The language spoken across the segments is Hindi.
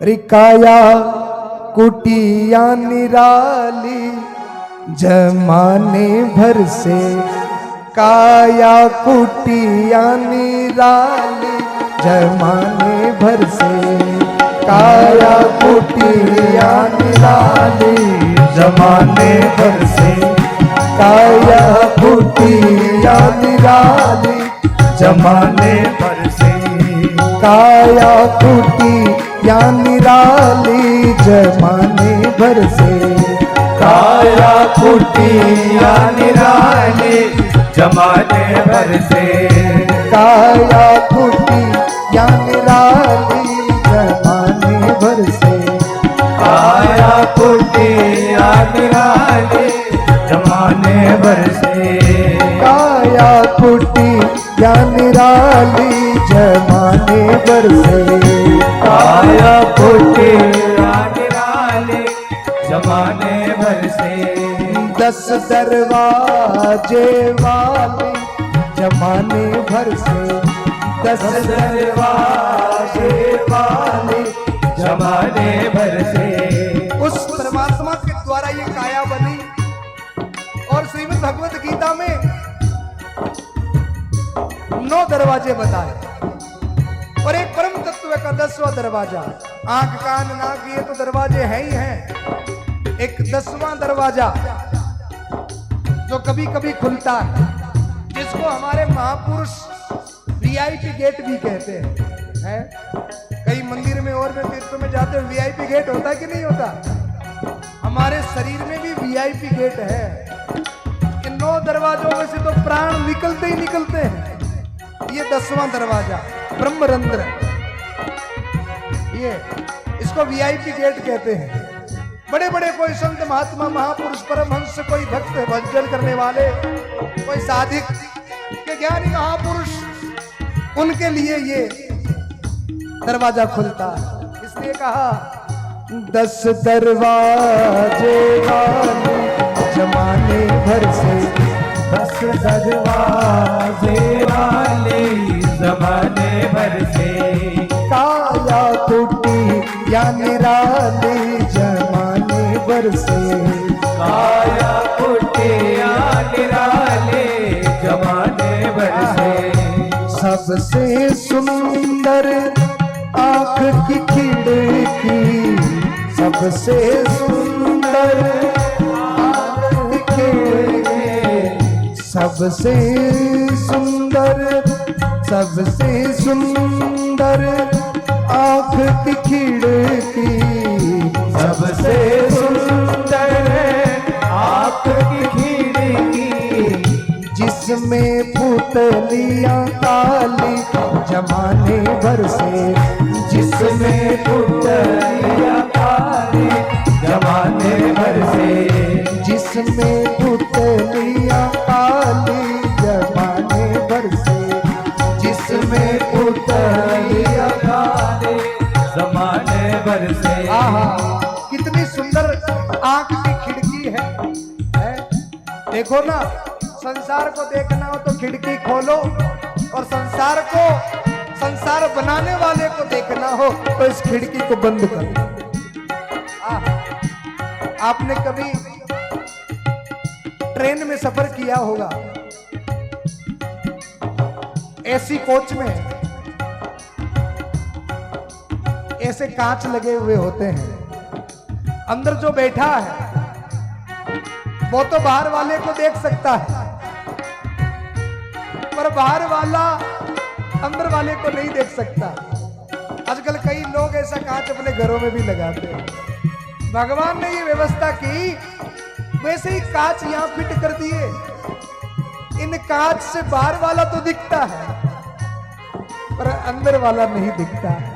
रिकाया कुटिया निराली जमाने भर से, काया कुटिया निराली जमाने भर से, काया कुटिया निराली जमाने भर से, काया कुटिया निराली जमाने भर से, काया कुटिया निराली जमाने भर से, काया कुटिया निराली जमाने भर से, काया कुटिया निराली जमाने भर से, काया कुटिया निराली जमाने भर से, काया कुटिया निराली जमाने भर से, काया कुटिया निराली जमाने भर से, 10 दरवाजे वाली जमाने भर से, 10 दरवाजे वाले जमाने भर से। उस परमात्मा के द्वारा ये काया बनी। और श्रीमद् भगवत गीता में 9 दरवाजे बताए और एक परम तत्व का 10वां दरवाजा। आंख कान नाक ये तो दरवाजे हैं ही हैं, एक 10वां दरवाजा जो कभी कभी खुलता है, जिसको हमारे महापुरुष वीआईपी गेट भी कहते हैं। कई मंदिर में और में तीर्थों में जाते हैं, वीआईपी गेट होता है कि नहीं होता? हमारे शरीर में भी वीआईपी गेट है। इन 9 दरवाजों में से तो प्राण निकलते ही निकलते हैं। ये 10वां दरवाजा ब्रह्मरंध्र, ये इसको वीआईपी गेट कहते हैं। बड़े बड़े कोई संत महात्मा महापुरुष परमहंस, कोई भक्त भजन करने वाले, कोई साधिक के ज्ञानी महापुरुष, उनके लिए ये दरवाजा खुलता है। इसलिए कहा 10 दरवाजे वाले जमाने भर से, 10 दरवाजे वाले जमाने भर से, काया कुटिया निराली जमाने भर से, काया कुटिया निराले जमाने भर से, सबसे सुंदर आँख की खिड़की, सबसे सुंदर आँख की खिड़की, सबसे सुंदर, सबसे सुंदर आँख की खिड़की, सबसे सुंदर आँख की खिड़की, जिसमें पुतलियां काली जमाने भर से, जिसमें पुतलियां काली जमाने भर से, जिसमें पुतलियां काली जमाने भर से, जिसमें पुतलियां काली जमाने भर से। आहा, कितनी सुंदर आंख की खिड़की है? देखो ना, संसार को देखना हो तो खिड़की खोलो, और संसार को, संसार बनाने वाले को देखना हो तो इस खिड़की को बंद करो। आपने कभी ट्रेन में सफर किया होगा, एसी कोच में ऐसे कांच लगे हुए होते हैं, अंदर जो बैठा है वो तो बाहर वाले को देख सकता है, पर बाहर वाला अंदर वाले को नहीं देख सकता। आजकल कई लोग ऐसा कांच अपने घरों में भी लगाते हैं। भगवान ने ये व्यवस्था की, वैसे ही कांच यहां फिट कर दिए। इन कांच से बाहर वाला तो दिखता है, पर अंदर वाला नहीं दिखता है।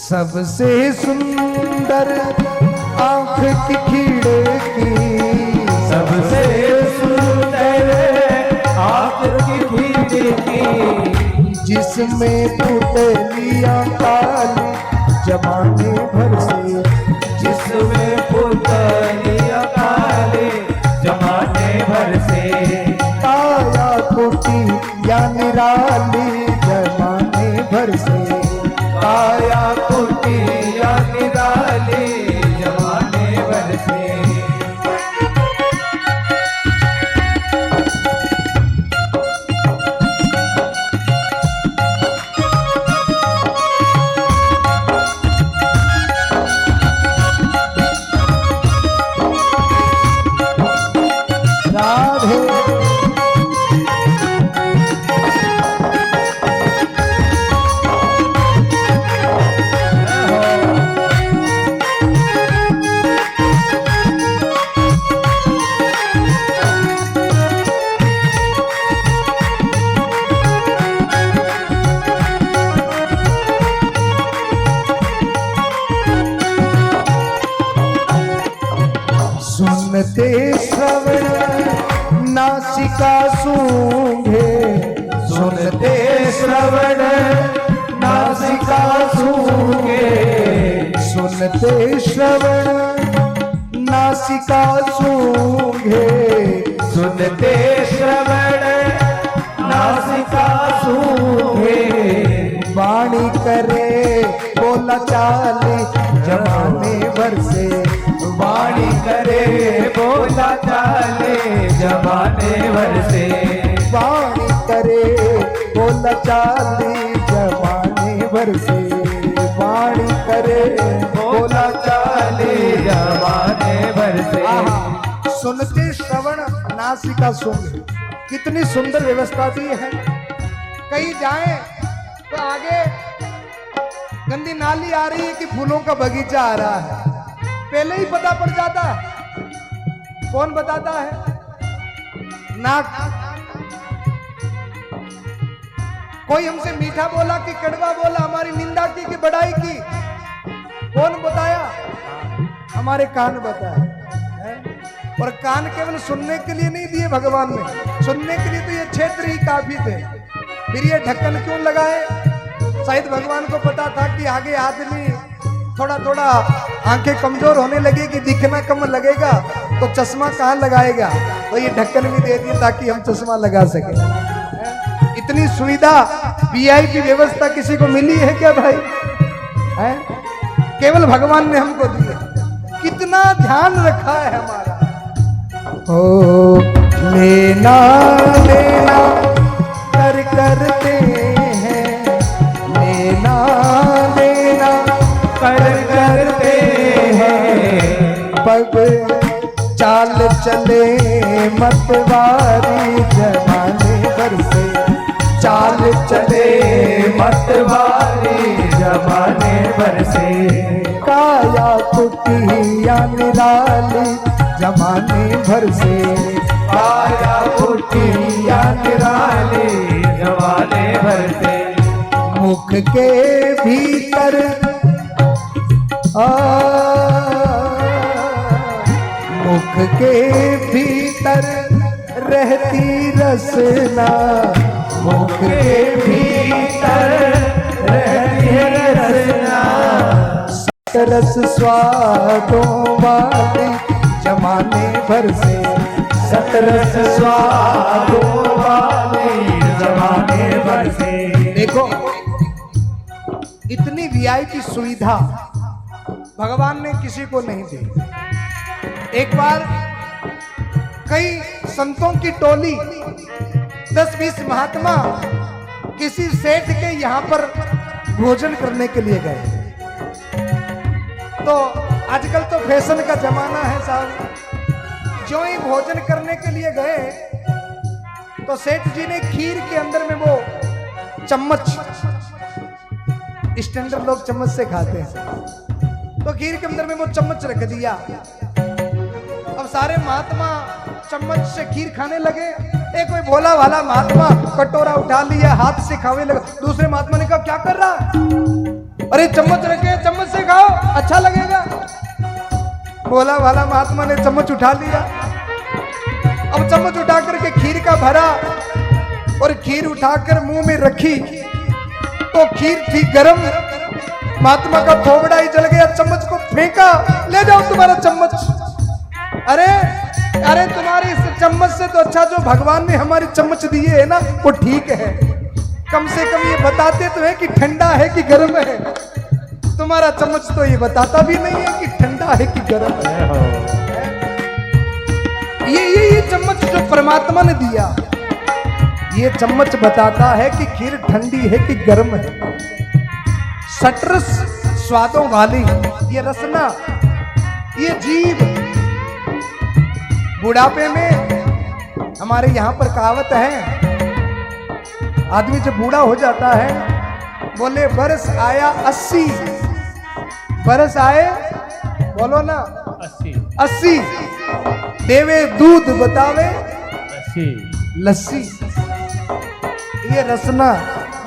सबसे सुंदर आंख की खिड़की, सबसे सुंदर आँख की खिड़की, जिसमें पुतलियां काली जमाने भर से, जिसमें पुतलियां काली जमाने भर से, काया कुटिया निराली जमाने भर से, काया कुटिया निराली जमाने भर से। राधे सुनते श्रवण नासिका सूंघे, सुनते श्रवण नासिका सूंघे, सुनते श्रवण नासिका सूंघे, सुनते श्रवण नासिका सूंघे, वाणी करे बोला चाले जमाने भर से, वाणी करे बोला चाले जमाने भर से, वाणी करे बोला चाले जमाने भर से, वाणी करे बोला चाले जमाने भर से। सुनते श्रवण नासिका सूंघे, कितनी सुंदर व्यवस्था दी है। कहीं जाए तो आगे गंदी नाली आ रही है कि फूलों का बगीचा आ रहा है, पहले ही पता पड़ जाता है। कौन बताता है? नाक। कोई हमसे मीठा बोला कि कड़वा बोला, हमारी निंदा की कि बड़ाई की, कौन बताया? हमारे कान बताया है? और कान केवल सुनने के लिए नहीं दिए भगवान ने, सुनने के लिए तो ये क्षेत्र ही काफी थे। फिर ये ढक्कन क्यों लगाए? शायद भगवान को पता था कि आगे आदमी थोड़ा थोड़ा आंखें कमजोर होने लगेगी, दिखना कम लगेगा, तो चश्मा कहाँ लगाएगा, तो ये ढक्कन भी दे दिए ताकि हम चश्मा लगा सके। इतनी सुविधा वीआईपी व्यवस्था किसी को मिली है क्या भाई? है? केवल भगवान ने हमको दी है। कितना ध्यान रखा है हमारा। ओ लेना लेना कर करते हैं, लेना लेना कर करते हैं, पग चाल चले मतवारी जमाने भर से, चाल चले मतवारी जमाने भर से, काया कुटिया निराली जमाने भर से, काया कुटिया निराली जमाने भर से, मुख के भीतर मुख के भीतर रहती रसना, मुख के भीतर रहती रसना, रस स्वादों वाली जमाने भर से, सतरस स्वादों वाले जमाने भर से। देखो इतनी वीआईपी सुविधा भगवान ने किसी को नहीं दी। एक बार कई संतों की टोली 10-20 महात्मा किसी सेठ के यहाँ पर भोजन करने के लिए गए। तो आजकल तो फैशन का जमाना है साहब, जो ही भोजन करने के लिए गए तो सेठ जी ने खीर के अंदर में वो चम्मच, स्टैंडर्ड लोग चम्मच से खाते हैं, तो खीर के अंदर में वो चम्मच रख दिया। अब सारे महात्मा चम्मच से खीर खाने लगे। एक कोई भोला भाला महात्मा कटोरा उठा लिया, हाथ से खाने लगा। दूसरे महात्मा ने कहा क्या कर रहा है? अरे चम्मच रखे, चम्मच से खाओ, अच्छा लगेगा। भोला भाला महात्मा ने चम्मच उठा लिया। अब चम्मच उठा करके खीर का भरा और खीर उठाकर मुंह में रखी तो खीर थी गरम। महात्मा का थोबड़ा ही जल गया, चम्मच को फेंका, ले जाओ तुम्हारा चम्मच। अरे अरे तुम्हारी इस चम्मच से तो अच्छा जो भगवान ने हमारी चम्मच दिए है ना वो ठीक है। कम से कम ये बताते तो है कि ठंडा है कि गर्म है। तुम्हारा चम्मच तो ये बताता भी नहीं है कि ठंडा है कि गर्म है। ये चम्मच जो परमात्मा ने दिया, ये चम्मच बताता है कि खीर ठंडी है कि गर्म है। सटरस स्वादों वाली ये रसना, ये जीभ। बुढ़ापे में हमारे यहाँ पर कहावत है, आदमी जब बूढ़ा हो जाता है, बोले बरस आया 80, बरस आए, बोलो ना 80, देवे दूध बतावे लस्सी। ये रसना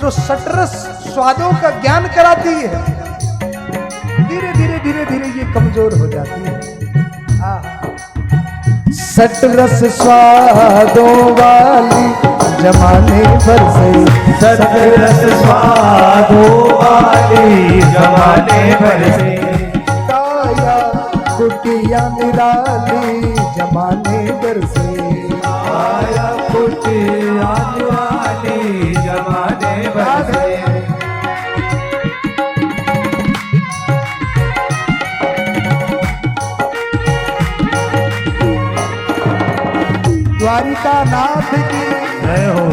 जो सटरस स्वादों का ज्ञान कराती है, धीरे धीरे धीरे धीरे ये कमजोर हो जाती है। सटरस स्वादों वाली जमाने भर से, सटरस स्वादों वाली जमाने भर से, काया कुटिया निराली जमाने भर से, आया कुटिया वाली जमाने भर से। द्वारिका नाथ की जय हो।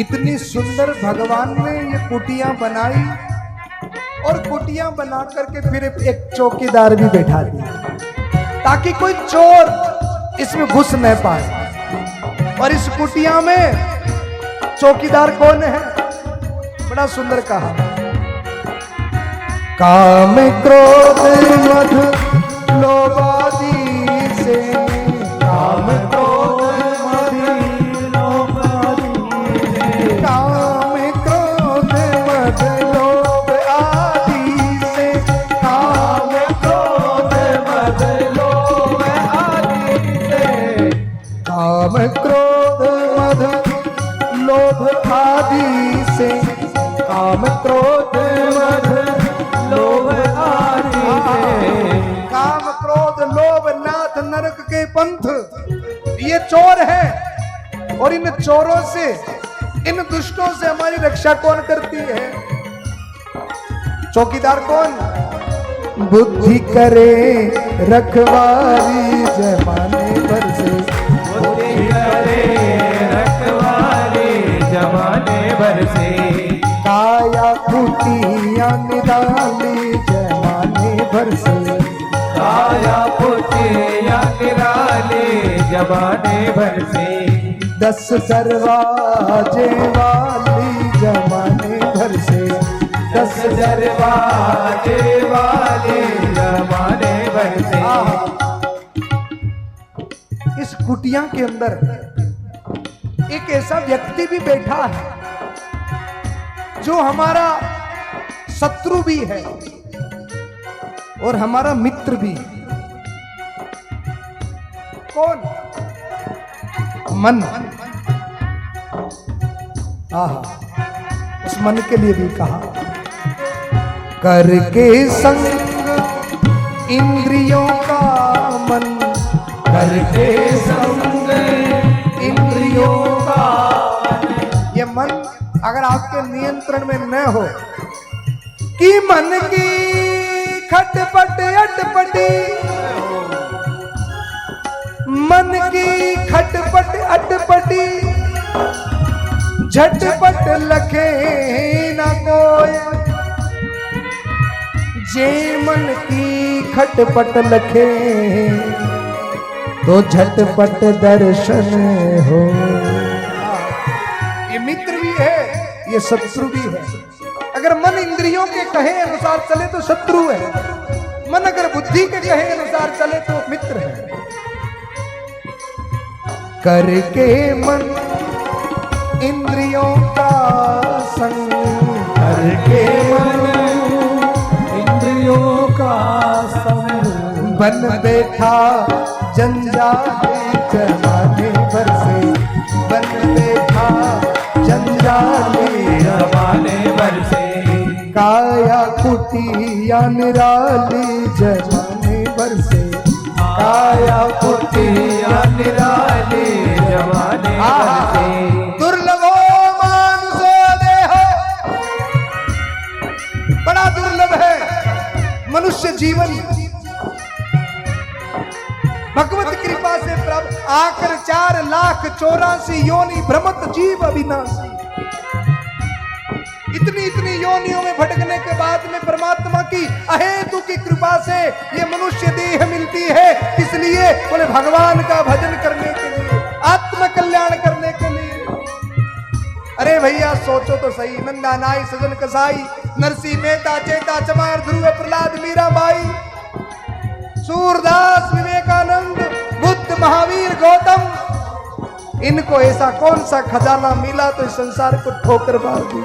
इतनी सुंदर भगवान ने ये कुटियां बनाई, और कुटियां बना करके फिर एक चौकीदार भी बैठा दिया ताकि कोई चोर इसमें घुस न पाए। और इस कुटिया में चौकीदार कौन है? बड़ा सुंदर कहा, काम क्रोध मध लोभादि से, काम क्रोध मद लोभादि से, काम क्रोध मध लोभ आदि से, काम क्रोध मद लोभ आदि से, काम क्रोध मध लोभ आदि से, काम क्रोध मद लोभ आदि से, काम क्रोध लोभ नाथ नरक के पंथ, ये चोर है। और इन चोरों से, इन दुष्टों से हमारी रक्षा कौन करती है? चौकीदार कौन? बुद्धि करे रखवारी जमाने भर से, बुद्धि करे रखवाली जमाने भर से, काया कुटिया निराली जमाने भर से, काया पुटिया निराले जमाने भर से, 10 दरवाजे वाली जमाने भर से, 10 दरवाजे वाले जमाने भर से। इस कुटिया के अंदर एक ऐसा व्यक्ति भी बैठा है जो हमारा शत्रु भी है और हमारा मित्र भी। कौन? मन। आहा, उस मन के लिए भी कहा, करके संग इंद्रियों का मन, करके संग इंद्रियों का, ये मन अगर आपके नियंत्रण में न हो, कि मन की खटपट अटपटी, मन की खटपट अटपटी, झटपट लखे न कोय, जे मन की खटपट लखे तो झटपट दर्शन हो। ये मित्र भी है, ये शत्रु भी है। अगर मन इंद्रियों के कहे अनुसार चले तो शत्रु है, मन अगर बुद्धि के कहे अनुसार चले तो मित्र है। करके मन इंद्रियों का संग, करके मन इंद्रियों का संग, बन बैठा जंजाली जमाने भर से, बन बैठा जंजाली जमाने भर से, काया कुटिया निराली जमाने भर से, काया कुटिया निराली जमाने भर से। दुर्लभो मानुषो देहो, बड़ा दुर्लभ है मनुष्य जीवन। भगवत कृपा से प्राप्त आकर 4,84,000 योनि भ्रमत जीव अविनाशी। इतनी योनियों में भटकने के बाद में परमात्मा की अहेतु की कृपा से ये मनुष्य देह मिलती है। इसलिए बोले भगवान का भजन करने के लिए, आत्म कल्याण करने के लिए। अरे भैया सोचो तो सही, नंदा नाई सजन कसाई, नरसी मेहता चेता चमार ध्रुव प्रहलाद मीराबाई, सूरदास विवेकानंद बुद्ध महावीर गौतम, इनको ऐसा कौन सा खजाना मिला तो इस संसार को ठोकर मार दी।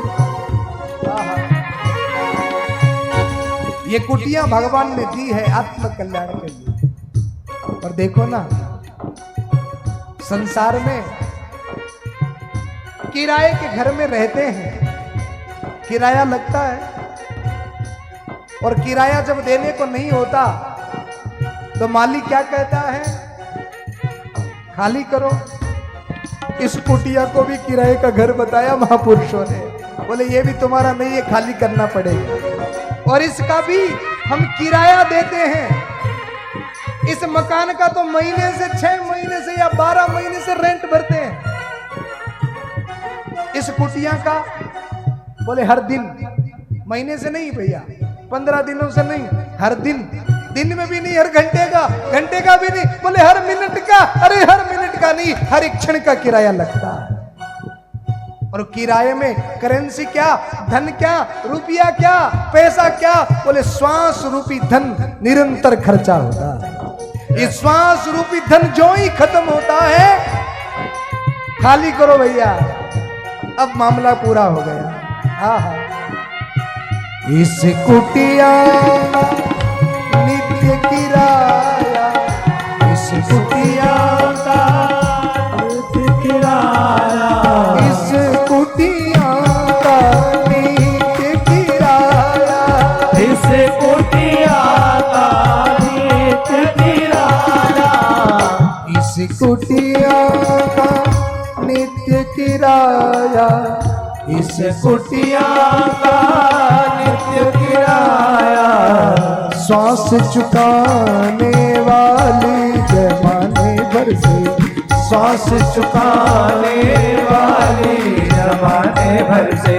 ये कुटियां भगवान ने दी है आत्म कल्याण के लिए। और देखो ना, संसार में किराए के घर में रहते हैं, किराया लगता है, और किराया जब देने को नहीं होता तो मालिक क्या कहता है, खाली करो। इस कुटिया को भी किराए का घर बताया महापुरुषों ने, बोले ये भी तुम्हारा नहीं है, खाली करना पड़ेगा। और इसका भी हम किराया देते हैं। इस मकान का तो महीने से 6 महीने से या 12 महीने से रेंट भरते हैं। इस कुटिया का बोले हर दिन, महीने से नहीं भैया, 15 दिनों से नहीं, हर दिन, दिन में भी नहीं, हर घंटे का भी नहीं, बोले हर मिनट का। अरे हर मिनट का नहीं, हर एक क्षण का किराया लगता है। और किराए में करेंसी क्या, धन क्या, रुपया क्या, पैसा क्या, बोले श्वास रूपी धन निरंतर खर्चा होता है। ये श्वास रूपी धन जो ही खत्म होता है, खाली करो भैया, अब मामला पूरा हो गया। हाँ, इस कुटिया नित्य किराया, इस कुटिया का नित्य किराया, इस कुटिया का नित्य किराया, इस कुटिया का नित्य किराया, इस कुटिया का नित्य किराया, इस कुटिया का नित्य किराया, श्वास चुकाने वाली जमाने भर से, श्वास चुकाने वाली जमाने भर से,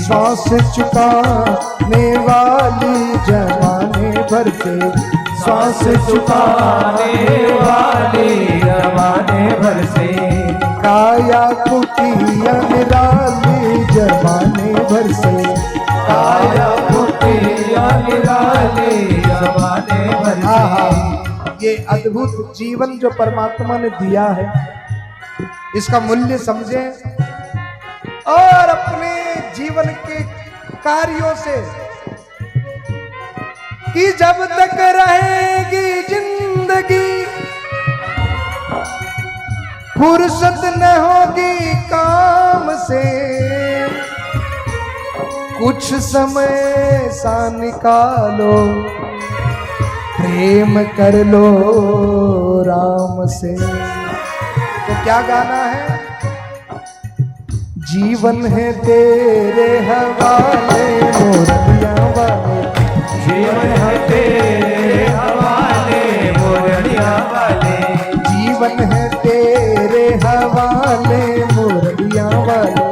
श्वास चुकाने वाली जमाने भर से, श्वास चुकाने वाली जमाने भर से, काया कुटिया निराली जमाने भर से, काया कुटिया निराली जमाने भर से। ये अद्भुत जीवन जो परमात्मा ने दिया है, इसका मूल्य समझें और अपने जीवन के कार्यों से, कि जब तक रहेगी जिंदगी फुर्सत न होगी काम से, कुछ समय सा निकालो प्रेम कर लो राम से। तो क्या गाना है, जीवन है तेरे हवाले मोरनिया वाले, जीवन है तेरे हवाले मोरनिया वाले, जीवन है तेरे हवाले मुरलिया वाले,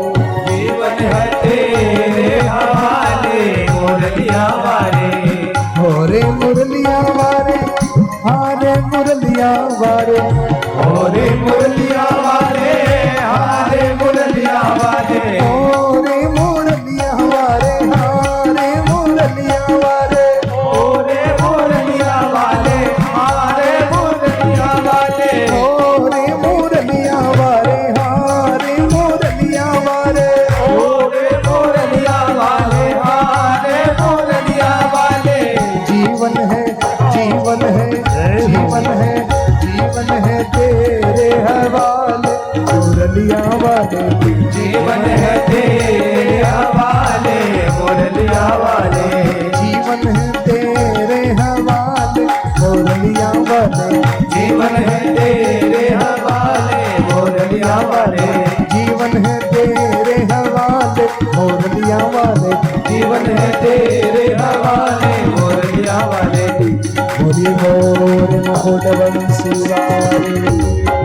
जीवन है तेरे हवाले मोरनिया वाले, होरे मुरलिया वाले, हारे मुरलिया वाले, होरे मुरलिया वाले, हारे मुरलिया वाले, होरे मुरलिया वाले, हारे मुरलिया वाले, होरे मुरलिया वाले जीवन है तेरे हवाले मुरलिया वाले मोरी मोर मुकुट बंसी वाले